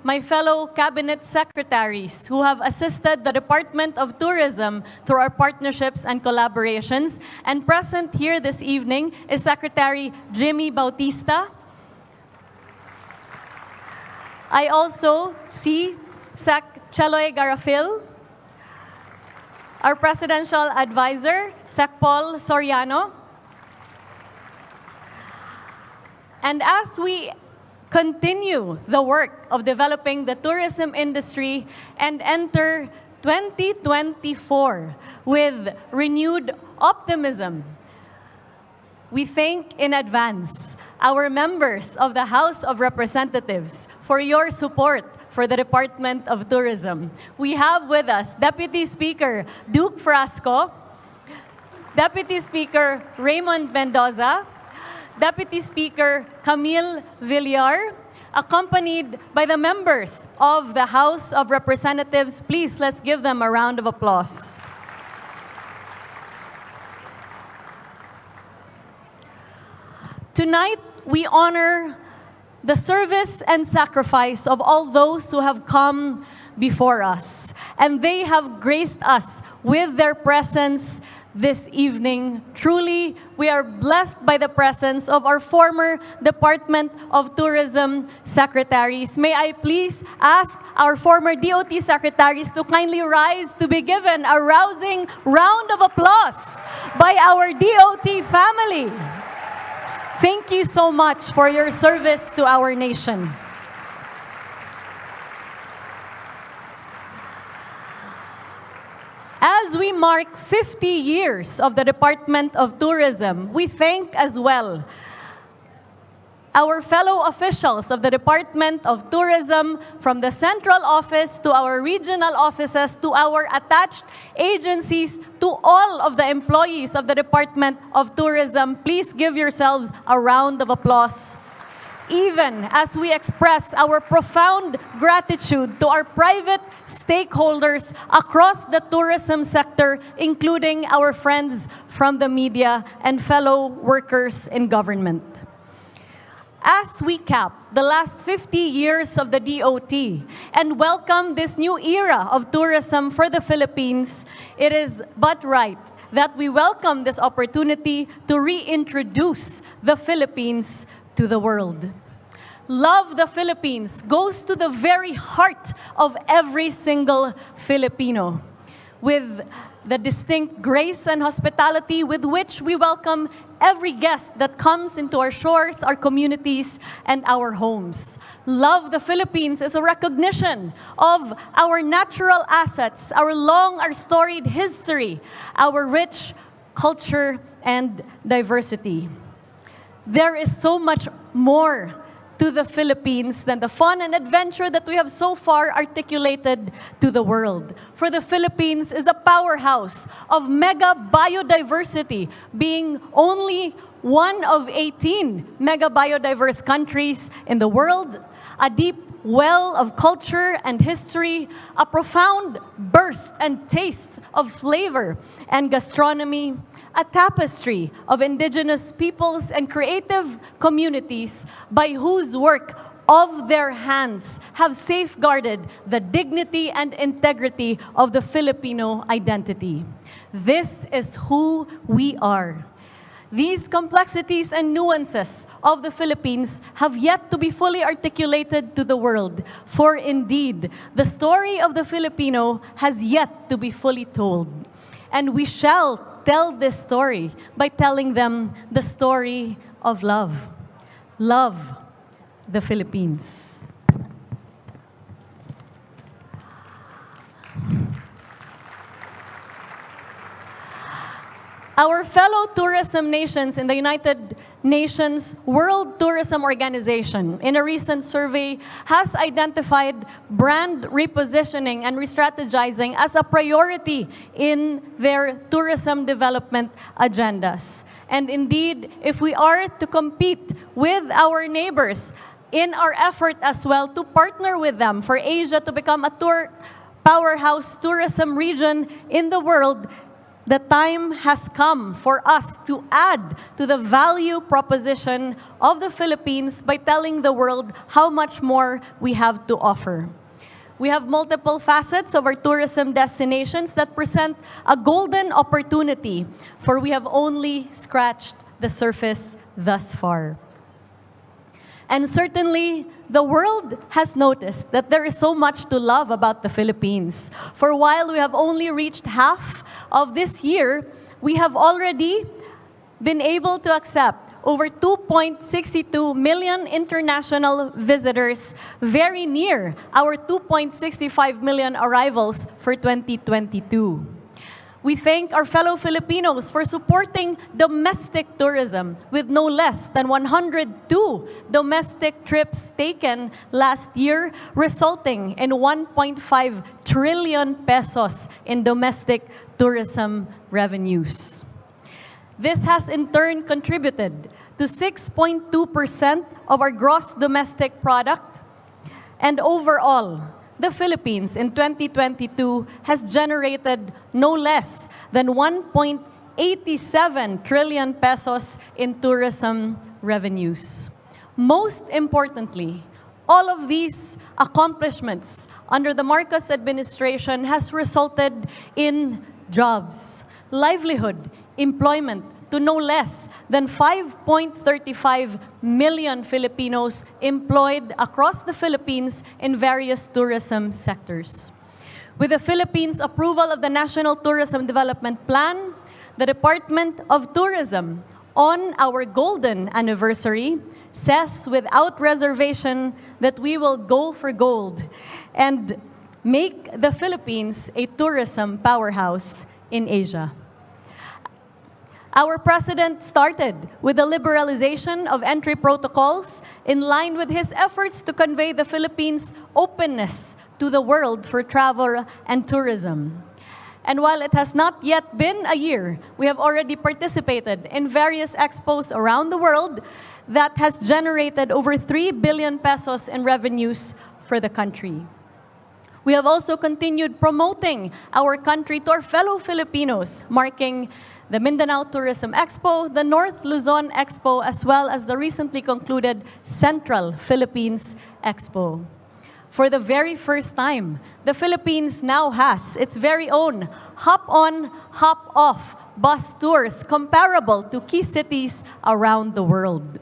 my fellow cabinet secretaries who have assisted the Department of Tourism through our partnerships and collaborations. And present here this evening is Secretary Jimmy Bautista. I also see Sec. Cheloy Garafil, our Presidential Advisor, Sec. Paul Soriano. And as we continue the work of developing the tourism industry and enter 2024 with renewed optimism, we thank in advance our members of the House of Representatives for your support for the Department of Tourism. We have with us Deputy Speaker Duke Frasco, Deputy Speaker Raymond Mendoza, Deputy Speaker Camille Villar, accompanied by the members of the House of Representatives. Please, let's give them a round of applause. Tonight, we honor the service and sacrifice of all those who have come before us, and they have graced us with their presence this evening. Truly, we are blessed by the presence of our former Department of Tourism secretaries. May I please ask our former DOT secretaries to kindly rise to be given a rousing round of applause by our DOT family. Thank you so much for your service to our nation. As we mark 50 years of the Department of Tourism, we thank as well our fellow officials of the Department of Tourism, from the central office to our regional offices to our attached agencies, to all of the employees of the Department of Tourism. Please give yourselves a round of applause. Even as we express our profound gratitude to our private stakeholders across the tourism sector, including our friends from the media and fellow workers in government. As we cap the last 50 years of the DOT and welcome this new era of tourism for the Philippines, it is but right that we welcome this opportunity to reintroduce the Philippines to the world. Love the Philippines goes to the very heart of every single Filipino, with the distinct grace and hospitality with which we welcome every guest that comes into our shores, our communities, and our homes. Love the Philippines is a recognition of our natural assets, our storied history, our rich culture and diversity. There is so much more to the Philippines than the fun and adventure that we have so far articulated to the world. For the Philippines is the powerhouse of mega biodiversity, being only one of 18 mega biodiverse countries in the world, a deep well of culture and history, a profound burst and taste of flavor and gastronomy, a tapestry of indigenous peoples and creative communities by whose work of their hands have safeguarded the dignity and integrity of the Filipino identity. This is who we are. These complexities and nuances of the Philippines have yet to be fully articulated to the world, for indeed, the story of the Filipino has yet to be fully told. And we shall tell this story by telling them the story of love. Love the Philippines. Our fellow tourism nations in the United Nations World Tourism Organization, in a recent survey, has identified brand repositioning and re-strategizing as a priority in their tourism development agendas. And indeed, if we are to compete with our neighbors in our effort as well to partner with them for Asia to become a powerhouse tourism region in the world, The time has come for us to add to the value proposition of the Philippines by telling the world how much more we have to offer. We have multiple facets of our tourism destinations that present a golden opportunity, for we have only scratched the surface thus far. And certainly, the world has noticed that there is so much to love about the Philippines. For while we have only reached half of this year, we have already been able to accept over 2.62 million international visitors, very near our 2.65 million arrivals for 2022. We thank our fellow Filipinos for supporting domestic tourism with no less than 102 domestic trips taken last year, resulting in 1.5 trillion pesos in domestic tourism revenues. This has in turn contributed to 6.2% of our gross domestic product, and overall, the Philippines in 2022 has generated no less than 1.87 trillion pesos in tourism revenues. Most importantly, all of these accomplishments under the Marcos administration has resulted in jobs, livelihood, employment to no less than 5.35 million Filipinos employed across the Philippines in various tourism sectors. With the Philippines' approval of the National Tourism Development Plan, the Department of Tourism, on our golden anniversary, says without reservation that we will go for gold and make the Philippines a tourism powerhouse in Asia. Our President started with the liberalization of entry protocols in line with his efforts to convey the Philippines' openness to the world for travel and tourism. And while it has not yet been a year, we have already participated in various expos around the world that has generated over 3 billion pesos in revenues for the country. We have also continued promoting our country to our fellow Filipinos, marking the Mindanao Tourism Expo, the North Luzon Expo, as well as the recently concluded Central Philippines Expo. For the very first time, the Philippines now has its very own hop-on, hop-off bus tours comparable to key cities around the world.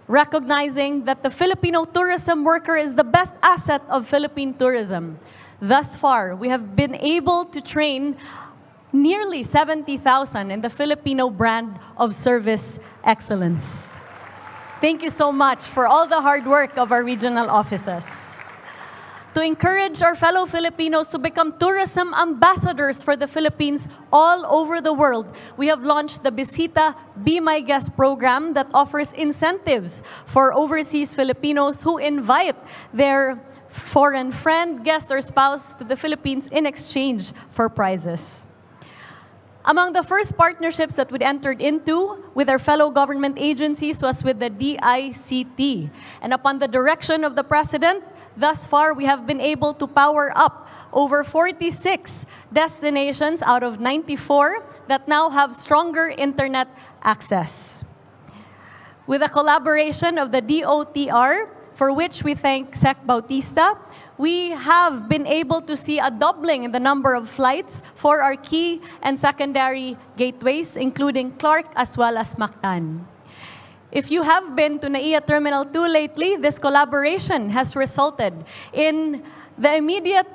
Recognizing that the Filipino tourism worker is the best asset of Philippine tourism, thus far, we have been able to train nearly 70,000 in the Filipino brand of service excellence. Thank you so much for all the hard work of our regional offices. To encourage our fellow Filipinos to become tourism ambassadors for the Philippines all over the world, we have launched the Bisita Be My Guest program that offers incentives for overseas Filipinos who invite their foreign friend, guest, or spouse to the Philippines in exchange for prizes. Among the first partnerships that we entered into with our fellow government agencies was with the DICT. And upon the direction of the President, thus far we have been able to power up over 46 destinations out of 94 that now have stronger internet access. With the collaboration of the DOTR, for which we thank Sec Bautista, we have been able to see a doubling in the number of flights for our key and secondary gateways, including Clark as well as Mactan. If you have been to NAIA Terminal 2 lately, this collaboration has resulted in the immediate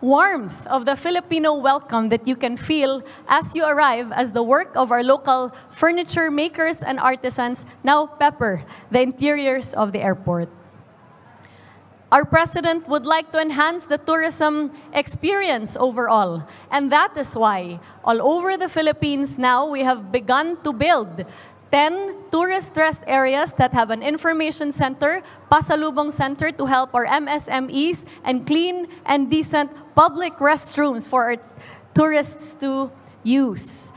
warmth of the Filipino welcome that you can feel as you arrive, as the work of our local furniture makers and artisans now pepper the interiors of the airport. Our President would like to enhance the tourism experience overall, and that is why all over the Philippines now we have begun to build 10 tourist rest areas that have an information center, pasalubong center to help our MSMEs, and clean and decent public restrooms for our tourists to use.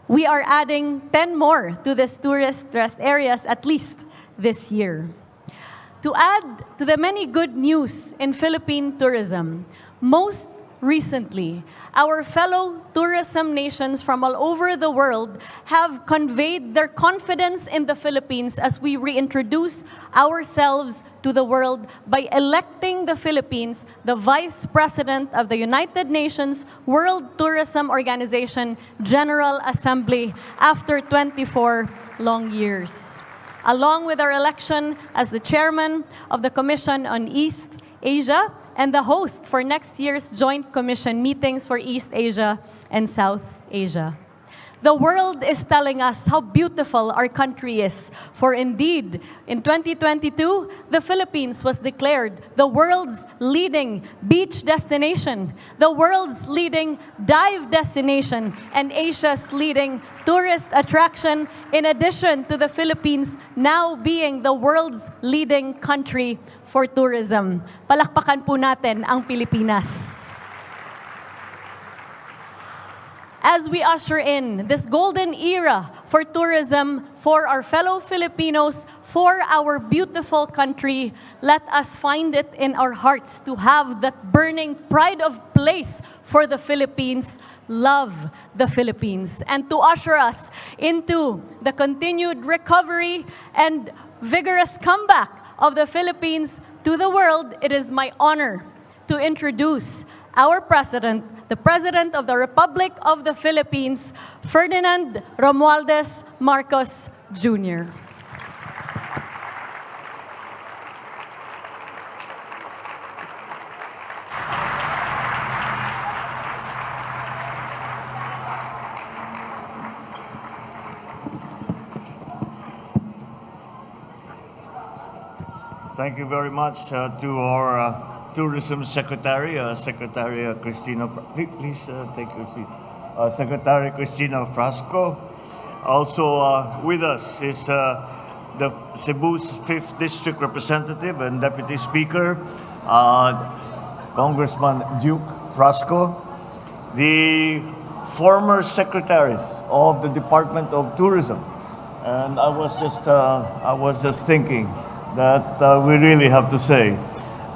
We are adding 10 more to these tourist rest areas at least this year. To add to the many good news in Philippine tourism, most recently, our fellow tourism nations from all over the world have conveyed their confidence in the Philippines as we reintroduce ourselves to the world by electing the Philippines the Vice President of the United Nations World Tourism Organization General Assembly after 24 long years. Along with our election as the Chairman of the Commission on East Asia and the host for next year's Joint Commission meetings for East Asia and South Asia. The world is telling us how beautiful our country is. For indeed, in 2022, the Philippines was declared the world's leading beach destination, the world's leading dive destination, and Asia's leading tourist attraction, in addition to the Philippines now being the world's leading country for tourism. Palakpakan po natin ang Pilipinas. As we usher in this golden era for tourism, for our fellow Filipinos, for our beautiful country, let us find it in our hearts to have that burning pride of place for the Philippines, love the Philippines, and to usher us into the continued recovery and vigorous comeback of the Philippines to the world. It is my honor to introduce our President, the President of the Republic of the Philippines, Ferdinand Romualdez Marcos Jr. Thank you very much to our Tourism Secretary, Secretary Cristina. Please take your seat. Secretary Cristina Frasco. Also with us is the Cebu's 5th District Representative and Deputy Speaker, Congressman Duke Frasco. The former secretaries of the Department of Tourism, and I was just thinking that we really have to say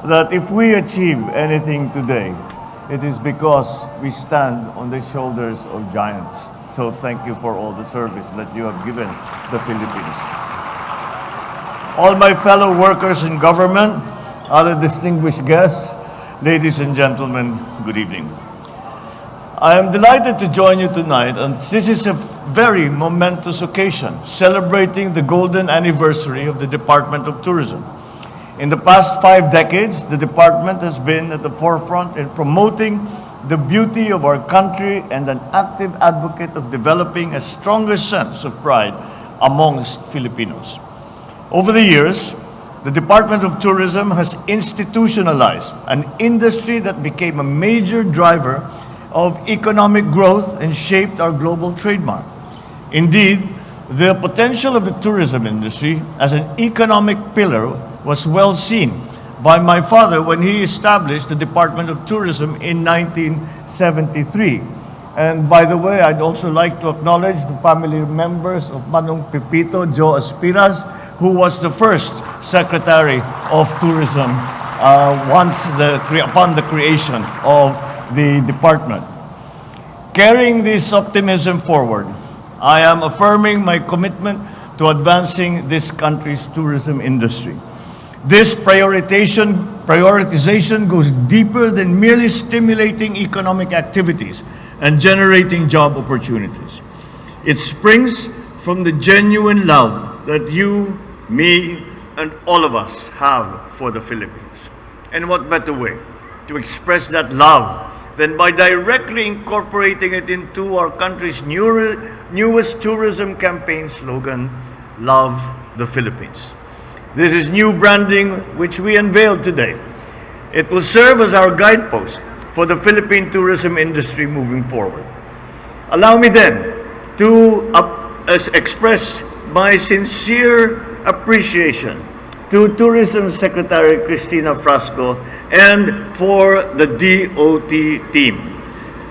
that if we achieve anything today, it is because we stand on the shoulders of giants. So thank you for all the service that you have given the Philippines. All my fellow workers in government, other distinguished guests, ladies and gentlemen, good evening. I am delighted to join you tonight, and this is a very momentous occasion, celebrating the golden anniversary of the Department of Tourism. In the past 5 decades, the department has been at the forefront in promoting the beauty of our country and an active advocate of developing a stronger sense of pride amongst Filipinos. Over the years, the Department of Tourism has institutionalized an industry that became a major driver of economic growth and shaped our global trademark. Indeed, the potential of the tourism industry as an economic pillar was well seen by my father when he established the Department of Tourism in 1973. And by the way, I'd also like to acknowledge the family members of Manong Pepito Joe Aspiras, who was the first Secretary of Tourism upon the creation of the department. Carrying this optimism forward, I am affirming my commitment to advancing this country's tourism industry. This prioritization goes deeper than merely stimulating economic activities and generating job opportunities. It springs from the genuine love that you, me, and all of us have for the Philippines. And what better way to express that love than by directly incorporating it into our country's newest tourism campaign slogan, Love the Philippines. This is new branding which we unveiled today. It will serve as our guidepost for the Philippine tourism industry moving forward. Allow me then to express my sincere appreciation to Tourism Secretary Cristina Frasco and for the DOT team.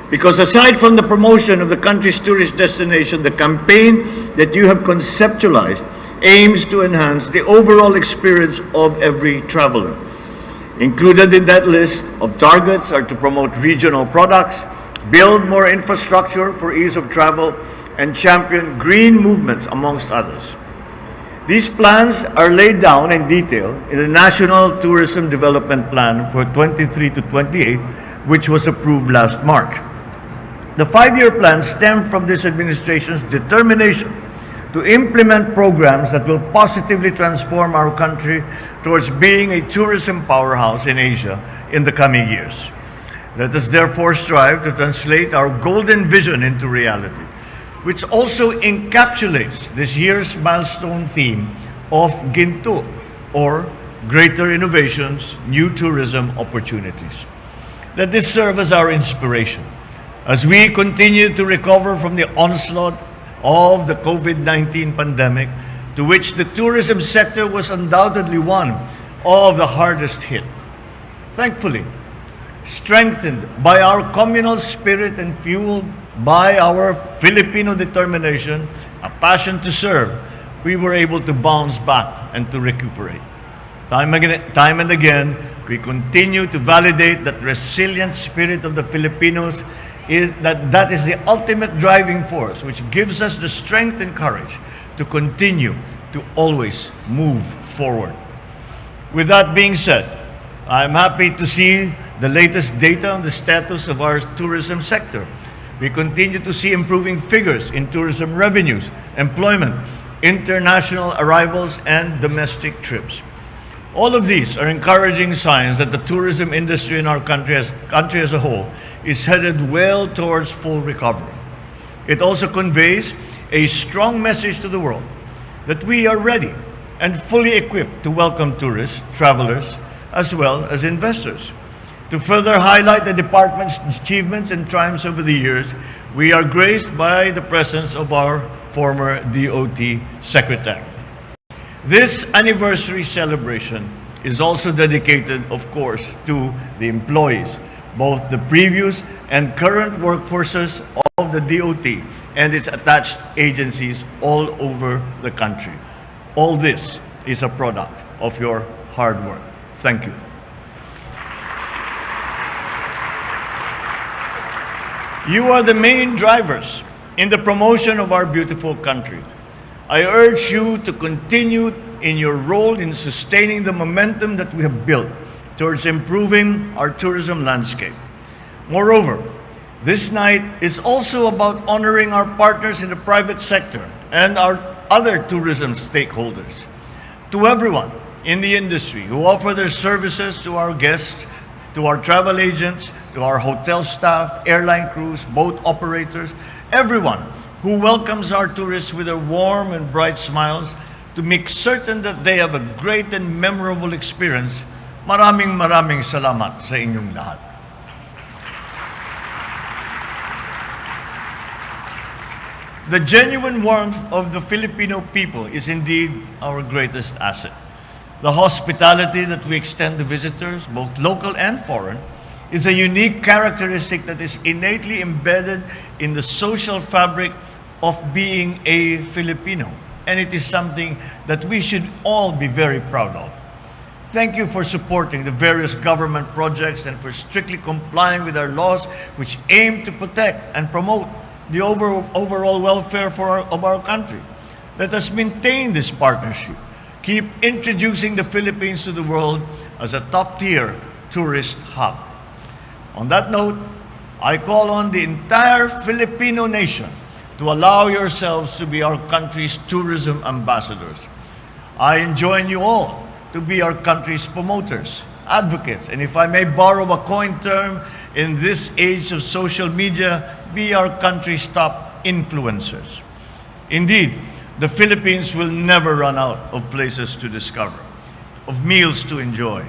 Because aside from the promotion of the country's tourist destination, the campaign that you have conceptualized aims to enhance the overall experience of every traveler. Included in that list of targets are to promote regional products, build more infrastructure for ease of travel, and champion green movements, amongst others. These plans are laid down in detail in the National Tourism Development Plan for 23 to 28, which was approved last March. The 5-year plan stemmed from this administration's determination to implement programs that will positively transform our country towards being a tourism powerhouse in Asia in the coming years. Let us therefore strive to translate our golden vision into reality, which also encapsulates this year's milestone theme of Ginto, or Greater Innovations, New Tourism Opportunities. Let this serve as our inspiration as we continue to recover from the onslaught of the COVID-19 pandemic, to which the tourism sector was undoubtedly one of the hardest hit. Thankfully, strengthened by our communal spirit and fueled by our Filipino determination, a passion to serve, we were able to bounce back and to recuperate. Time and again, we continue to validate that resilient spirit of the Filipinos that is the ultimate driving force, which gives us the strength and courage to continue to always move forward. With that being said, I'm happy to see the latest data on the status of our tourism sector. We continue to see improving figures in tourism revenues, employment, international arrivals, and domestic trips. All of these are encouraging signs that the tourism industry in our country as a whole is headed well towards full recovery. It also conveys a strong message to the world that we are ready and fully equipped to welcome tourists, travelers, as well as investors. To further highlight the department's achievements and triumphs over the years, we are graced by the presence of our former DOT Secretary. This anniversary celebration is also dedicated, of course, to the employees, both the previous and current workforces of the DOT and its attached agencies all over the country. All this is a product of your hard work. Thank you. You are the main drivers in the promotion of our beautiful country. I urge you to continue in your role in sustaining the momentum that we have built towards improving our tourism landscape. Moreover, this night is also about honoring our partners in the private sector and our other tourism stakeholders. To everyone in the industry who offer their services to our guests, to our travel agents, to our hotel staff, airline crews, boat operators, everyone who welcomes our tourists with their warm and bright smiles to make certain that they have a great and memorable experience. Maraming salamat sa inyong lahat. The genuine warmth of the Filipino people is indeed our greatest asset. The hospitality that we extend to visitors, both local and foreign, is a unique characteristic that is innately embedded in the social fabric of being a Filipino. And it is something that we should all be very proud of. Thank you for supporting the various government projects and for strictly complying with our laws which aim to protect and promote the overall welfare of our country. Let us maintain this partnership. Keep introducing the Philippines to the world as a top-tier tourist hub. On that note, I call on the entire Filipino nation to allow yourselves to be our country's tourism ambassadors. I enjoin you all to be our country's promoters, advocates, and if I may borrow a coined term in this age of social media, be our country's top influencers. Indeed, the Philippines will never run out of places to discover, of meals to enjoy,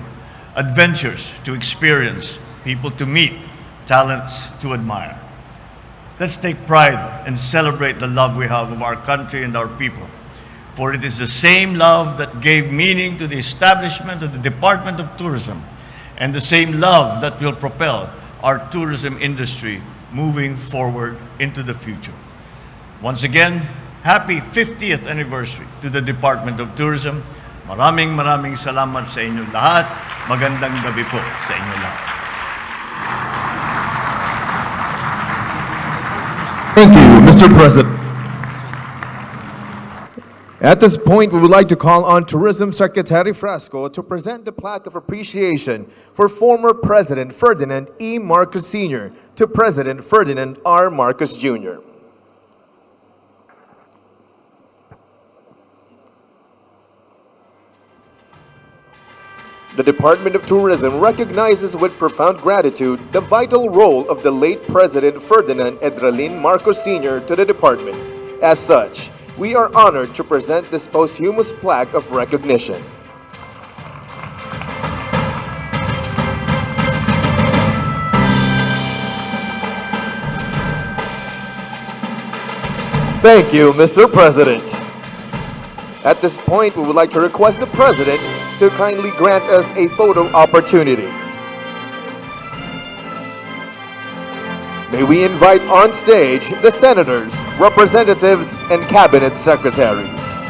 adventures to experience, people to meet, talents to admire. Let's take pride and celebrate the love we have of our country and our people. For it is the same love that gave meaning to the establishment of the Department of Tourism, and the same love that will propel our tourism industry moving forward into the future. Once again, happy 50th anniversary to the Department of Tourism. Maraming salamat sa inyo lahat. Magandang gabi po sa inyo lahat. Thank you, Mr. President. At this point, we would like to call on Tourism Secretary Frasco to present the plaque of appreciation for former President Ferdinand E. Marcos Sr. to President Ferdinand R. Marcos Jr. The Department of Tourism recognizes with profound gratitude the vital role of the late President Ferdinand Edralin Marcos Sr. to the department. As such, we are honored to present this posthumous plaque of recognition. Thank you, Mr. President. At this point, we would like to request the President to kindly grant us a photo opportunity. May we invite on stage the senators, representatives, and cabinet secretaries.